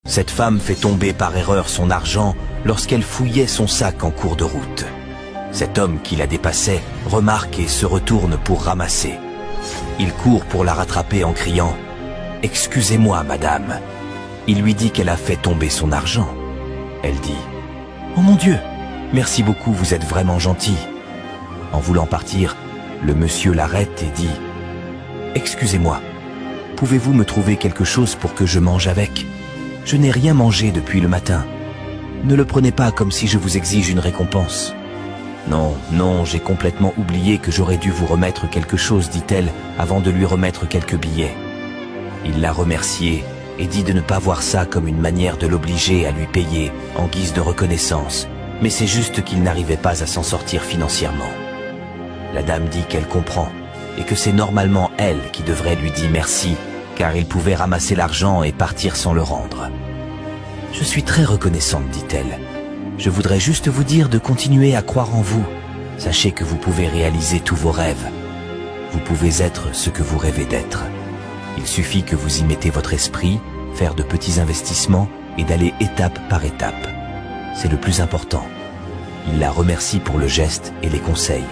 Cette femme fait tomber par erreur son argent lorsqu'elle fouillait son sac en cours de route. Cet homme qui la dépassait remarque et se retourne pour ramasser. Il court pour la rattraper en criant « Excusez-moi, madame ». Il lui dit qu'elle a fait tomber son argent. Elle dit « Oh mon Dieu, merci beaucoup, vous êtes vraiment gentil ». En voulant partir, le monsieur l'arrête et dit « Excusez-moi, pouvez-vous me trouver quelque chose pour que je mange avec ? Je n'ai rien mangé depuis le matin. Ne le prenez pas comme si je vous exige une récompense. » « Non, non, j'ai complètement oublié que j'aurais dû vous remettre quelque chose, dit-elle, avant de lui remettre quelques billets. Il l'a remerciée et dit de ne pas voir ça comme une manière de l'obliger à lui payer en guise de reconnaissance, mais c'est juste qu'il n'arrivait pas à s'en sortir financièrement. La dame dit qu'elle comprend et que c'est normalement elle qui devrait lui dire merci, car il pouvait ramasser l'argent et partir sans le rendre. « Je suis très reconnaissante, dit-elle. Je voudrais juste vous dire de continuer à croire en vous. Sachez que vous pouvez réaliser tous vos rêves. Vous pouvez être ce que vous rêvez d'être. Il suffit que vous y mettez votre esprit, faire de petits investissements et d'aller étape par étape. C'est le plus important. » Il la remercie pour le geste et les conseils.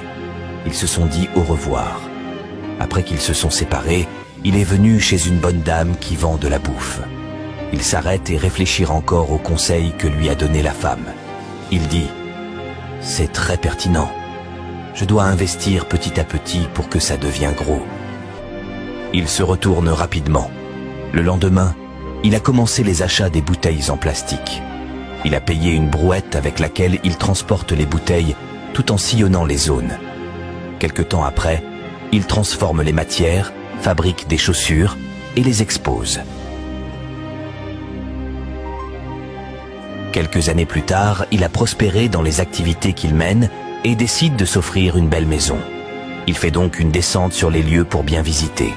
Ils se sont dit au revoir. Après qu'ils se sont séparés, il est venu chez une bonne dame qui vend de la bouffe. Il s'arrête et réfléchit encore aux conseils que lui a donné la femme. Il dit « C'est très pertinent. Je dois investir petit à petit pour que ça devienne gros. » Il se retourne rapidement. Le lendemain, il a commencé les achats des bouteilles en plastique. Il a payé une brouette avec laquelle il transporte les bouteilles tout en sillonnant les zones. Quelque temps après, il transforme les matières, fabrique des chaussures et les expose. Quelques années plus tard, il a prospéré dans les activités qu'il mène et décide de s'offrir une belle maison. Il fait donc une descente sur les lieux pour bien visiter.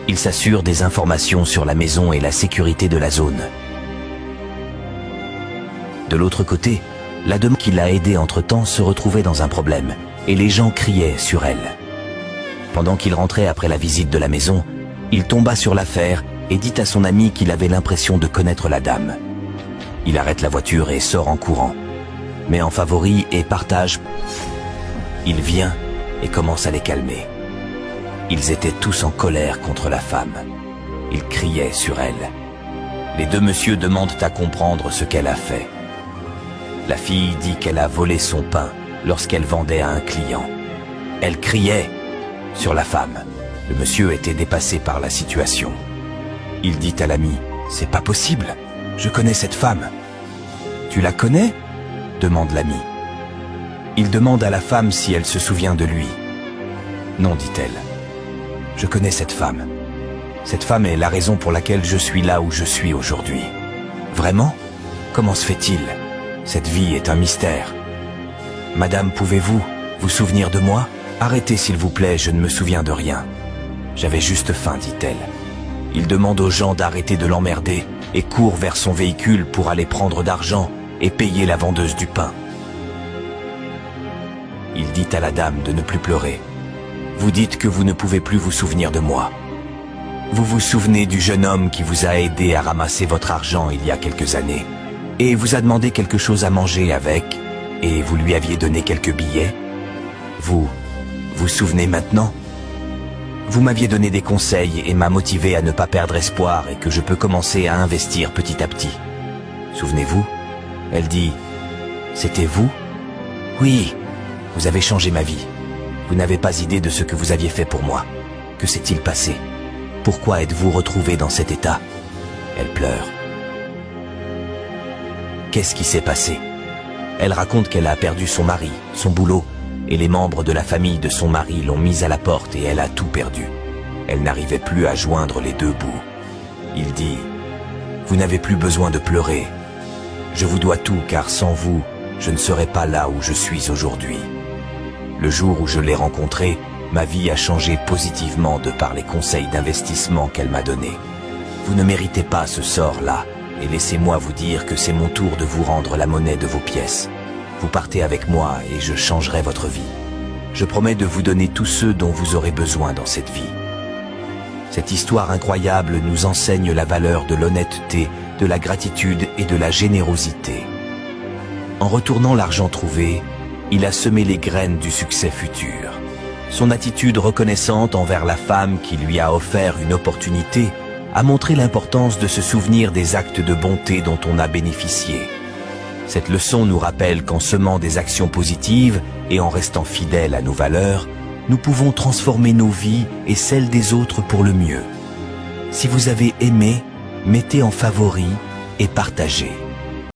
Il s'assure des informations sur la maison et la sécurité de la zone. De l'autre côté, la dame qui l'a aidé entre-temps se retrouvait dans un problème et les gens criaient sur elle. Pendant qu'il rentrait après la visite de la maison, il tomba sur l'affaire et dit à son ami qu'il avait l'impression de connaître la dame. Il arrête la voiture et sort en courant, met en favori et partage. Il vient et commence à les calmer. Ils étaient tous en colère contre la femme. Ils criaient sur elle. Les deux messieurs demandent à comprendre ce qu'elle a fait. La fille dit qu'elle a volé son pain lorsqu'elle vendait à un client. Elle criait sur la femme. Le monsieur était dépassé par la situation. Il dit à l'ami « C'est pas possible. Je connais cette femme. » « Tu la connais ?» demande l'ami. Il demande à la femme si elle se souvient de lui. « Non, dit-elle. Je connais cette femme. Cette femme est la raison pour laquelle je suis là où je suis aujourd'hui. » « Vraiment ? Comment se fait-il ? Cette vie est un mystère. »« Madame, pouvez-vous vous souvenir de moi ? Arrêtez s'il vous plaît, je ne me souviens de rien. J'avais juste faim, dit-elle. Il demande aux gens d'arrêter de l'emmerder et court vers son véhicule pour aller prendre d'argent et payer la vendeuse du pain. Il dit à la dame de ne plus pleurer. Vous dites que vous ne pouvez plus vous souvenir de moi. Vous vous souvenez du jeune homme qui vous a aidé à ramasser votre argent il y a quelques années et vous a demandé quelque chose à manger avec et vous lui aviez donné quelques billets. Vous vous souvenez maintenant ? Vous m'aviez donné des conseils et m'a motivé à ne pas perdre espoir et que je peux commencer à investir petit à petit. Souvenez-vous ? Elle dit « C'était vous ? Oui, vous avez changé ma vie. Vous n'avez pas idée de ce que vous aviez fait pour moi. Que s'est-il passé ? Pourquoi êtes-vous retrouvé dans cet état ?» Elle pleure. Qu'est-ce qui s'est passé ? Elle raconte qu'elle a perdu son mari, son boulot, et les membres de la famille de son mari l'ont mise à la porte et elle a tout perdu. Elle n'arrivait plus à joindre les deux bouts. Il dit « Vous n'avez plus besoin de pleurer. Je vous dois tout car sans vous, je ne serais pas là où je suis aujourd'hui. Le jour où je l'ai rencontrée, ma vie a changé positivement de par les conseils d'investissement qu'elle m'a donnés. Vous ne méritez pas ce sort-là et laissez-moi vous dire que c'est mon tour de vous rendre la monnaie de vos pièces. Vous partez avec moi et je changerai votre vie. Je promets de vous donner tous ceux dont vous aurez besoin dans cette vie. » Cette histoire incroyable nous enseigne la valeur de l'honnêteté, de la gratitude et de la générosité. En retournant l'argent trouvé, il a semé les graines du succès futur. Son attitude reconnaissante envers la femme qui lui a offert une opportunité a montré l'importance de se souvenir des actes de bonté dont on a bénéficié. Cette leçon nous rappelle qu'en semant des actions positives et en restant fidèles à nos valeurs, nous pouvons transformer nos vies et celles des autres pour le mieux. Si vous avez aimé, mettez en favori et partagez.